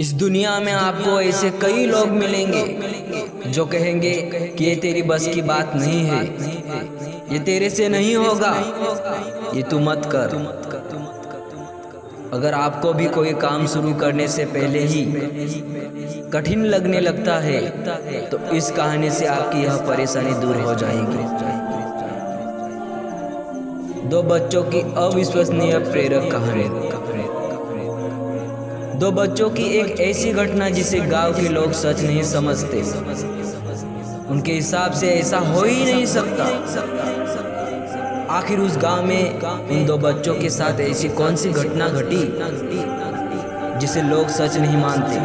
इस दुनिया में आपको ऐसे कई लोग मिलेंगे जो कहेंगे कि ये तेरी बस की बात नहीं है, ये तेरे से नहीं होगा, ये तू मत कर। अगर आपको भी कोई काम शुरू करने से पहले ही कठिन लगने लगता है तो इस कहानी से आपकी यह परेशानी दूर हो जाएगी। दो बच्चों की अविश्वसनीय प्रेरक कहानी। दो बच्चों की एक ऐसी घटना जिसे गांव के लोग सच नहीं समझते। उनके हिसाब से ऐसा हो ही नहीं सकता। आखिर उस गांव में इन दो बच्चों के साथ ऐसी कौन सी घटना घटी जिसे लोग सच नहीं मानते।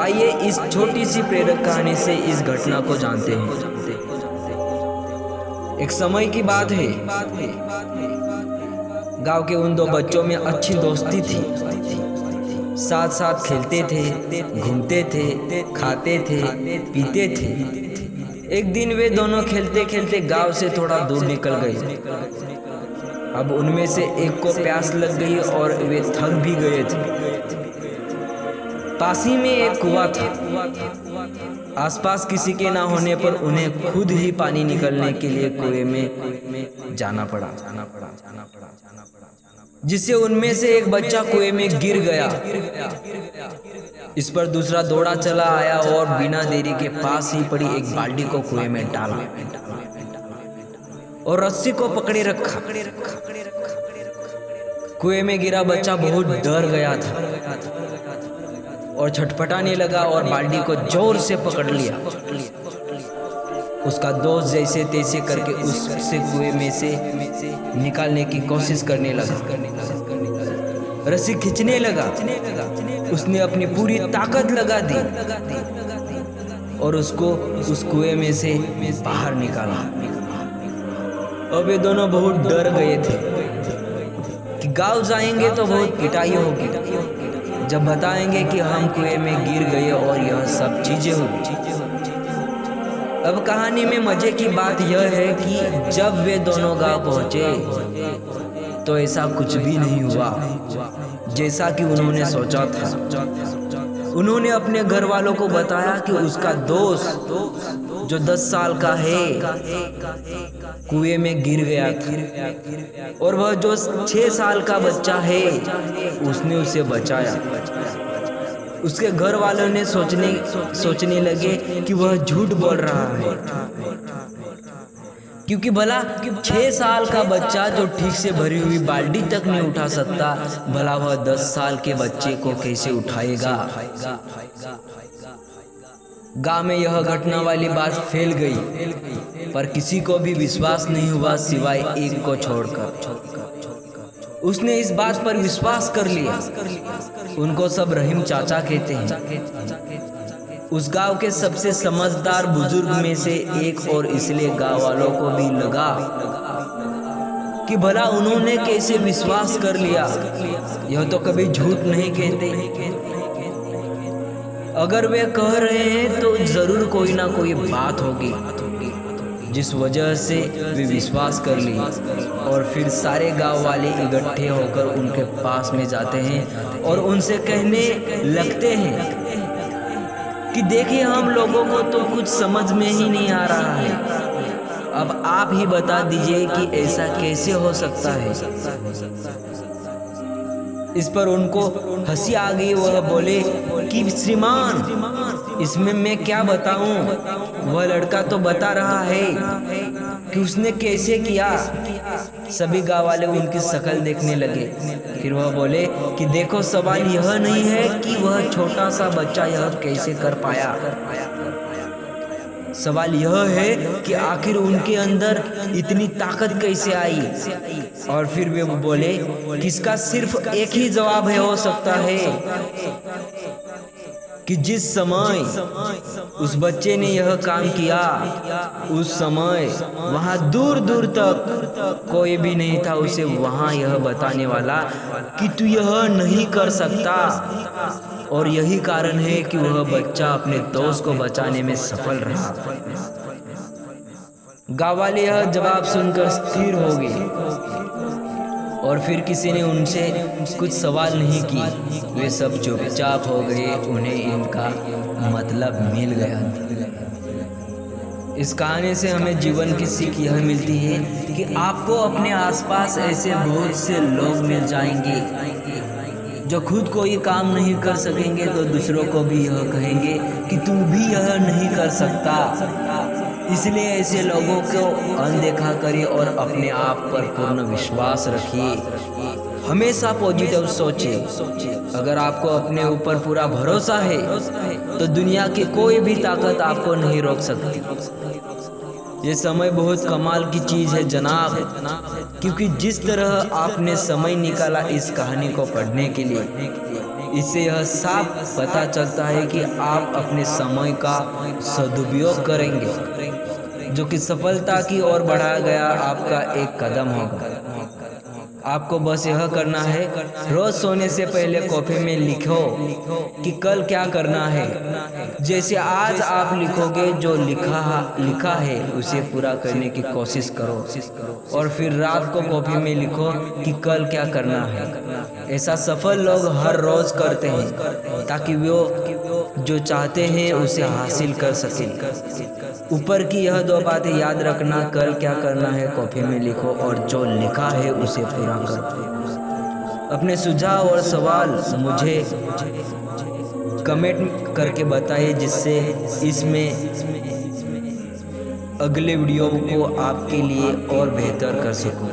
आइए इस छोटी सी प्रेरक कहानी से इस घटना को जानते हैं। एक समय की बात है, गांव के उन दो बच्चों में अच्छी दोस्ती थी। साथ साथ खेलते थे, घूमते थे, खाते थे, पीते थे। एक दिन वे दोनों खेलते खेलते गांव से थोड़ा दूर निकल गए। अब उनमें से एक को प्यास लग गई और वे थक भी गए थे। पास ही में एक कुआं था। आसपास किसी के ना होने पर उन्हें खुद ही पानी निकलने के लिए कुएं में जाना पड़ा, जिससे उनमें से एक बच्चा कुएं में गिर गया। इस पर दूसरा दौड़ा चला आया और बिना देरी के पास ही पड़ी एक बाल्टी को कुएं में डाला और रस्सी को पकड़े रखा। कुएं में गिरा बच्चा बहुत डर गया था और छटपटाने लगा और बाल्टी को जोर से पकड़ लिया। उसका दोस्त जैसे तैसे करके उससे कुएं में से निकालने की कोशिश करने लगा। रस्सी खींचने लगा। उसने अपनी पूरी ताकत लगा दी और उसको उस कुएं में से बाहर निकाला। अब ये दोनों बहुत डर गए थे कि गांव जाएंगे तो बहुत पिटाई होगी जब बताएंगे कि हम कुएं में गिर गए और यह सब चीजें हुई। अब कहानी में मजे की बात यह है कि जब वे दोनों गांव पहुंचे तो ऐसा कुछ भी नहीं हुआ जैसा कि उन्होंने सोचा था। उन्होंने अपने घर वालों को बताया कि उसका दोस्त जो 10 साल का है कुएं में गिर गया था और वह जो 6 साल का बच्चा है उसने उसे बचाया। उसके घर वालों ने सोचने लगे कि वह झूठ बोल रहा है, क्योंकि भला 6 साल का बच्चा जो ठीक से भरी हुई बाल्टी तक नहीं उठा सकता, भला वह 10 साल के बच्चे को कैसे उठाएगा। गांव में यह घटना वाली बात फैल गई, पर किसी को भी विश्वास नहीं हुआ सिवाय एक को छोड़कर। उसने इस बात पर विश्वास कर लिया। उनको सब रहीम चाचा कहते हैं। उस गांव के सबसे समझदार बुजुर्ग में से एक, और इसलिए गांव वालों को भी लगा कि भला उन्होंने कैसे विश्वास कर लिया, यह तो कभी झूठ नहीं कहते। अगर वे कह रहे हैं तो जरूर कोई ना कोई बात होगी जिस वजह से वे विश्वास कर ली। और फिर सारे गांव वाले इकट्ठे होकर उनके पास में जाते हैं और उनसे कहने लगते हैं कि देखिए, हम लोगों को तो कुछ समझ में ही नहीं आ रहा है। अब आप ही बता दीजिए कि ऐसा कैसे हो सकता है। इस पर उनको हंसी आ गई। वह बोले कि श्रीमान, इसमें मैं क्या बताऊं, वह लड़का तो बता रहा है कि उसने कैसे किया। सभी गांव वाले उनकी शक्ल देखने लगे। फिर वह बोले कि देखो, सवाल यह नहीं है कि वह छोटा सा बच्चा यह कैसे कर पाया, सवाल यह है कि आखिर उनके अंदर इतनी ताकत कैसे आई। और फिर वे बोले कि इसका सिर्फ एक ही जवाब है, हो सकता है कि जिस समय उस बच्चे ने यह काम किया, उस समय वहां दूर दूर तक कोई भी नहीं था उसे वहां यह बताने वाला कि तू यह नहीं कर सकता। और यही कारण है कि वह बच्चा अपने दोस्त को बचाने में सफल रहा। गाँव वाले यह जवाब सुनकर स्थिर हो गए। और फिर किसी ने उनसे कुछ सवाल नहीं की, वे सब चुपचाप हो गए। उन्हें इनका मतलब मिल गया। इस कहानी से हमें जीवन की सीख यह मिलती है कि आपको अपने आसपास ऐसे बहुत से लोग मिल जाएंगे जो खुद कोई काम नहीं कर सकेंगे तो दूसरों को भी यह कहेंगे कि तू भी यह नहीं कर सकता। इसलिए ऐसे लोगों को अनदेखा करिए और अपने आप पर पूर्ण विश्वास रखिए। हमेशा पॉजिटिव सोचिए। अगर आपको अपने ऊपर पूरा भरोसा है तो दुनिया की कोई भी ताकत आपको नहीं रोक सकती। ये समय बहुत कमाल की चीज़ है जनाब, क्योंकि जिस तरह आपने समय निकाला इस कहानी को पढ़ने के लिए, इससे यह साफ पता चलता है कि आप अपने समय का सदुपयोग करेंगे, जो कि सफलता की ओर बढ़ाया गया आपका एक कदम होगा। आपको बस यह करना है, रोज सोने से पहले कॉपी में लिखो कि कल क्या करना है। जैसे आज आप लिखोगे, जो लिखा है उसे पूरा करने की कोशिश करो, और फिर रात को कॉपी में लिखो कि कल क्या करना है। ऐसा सफल लोग हर रोज करते हैं ताकि वो जो चाहते हैं उसे हासिल कर सकें। ऊपर की यह 2 बातें याद रखना, कल क्या करना है कॉपी में लिखो, और जो लिखा है उसे पूरा करो। अपने सुझाव और सवाल मुझे कमेंट करके बताइए, जिससे इसमें अगले वीडियो को आपके लिए और बेहतर कर सकूं।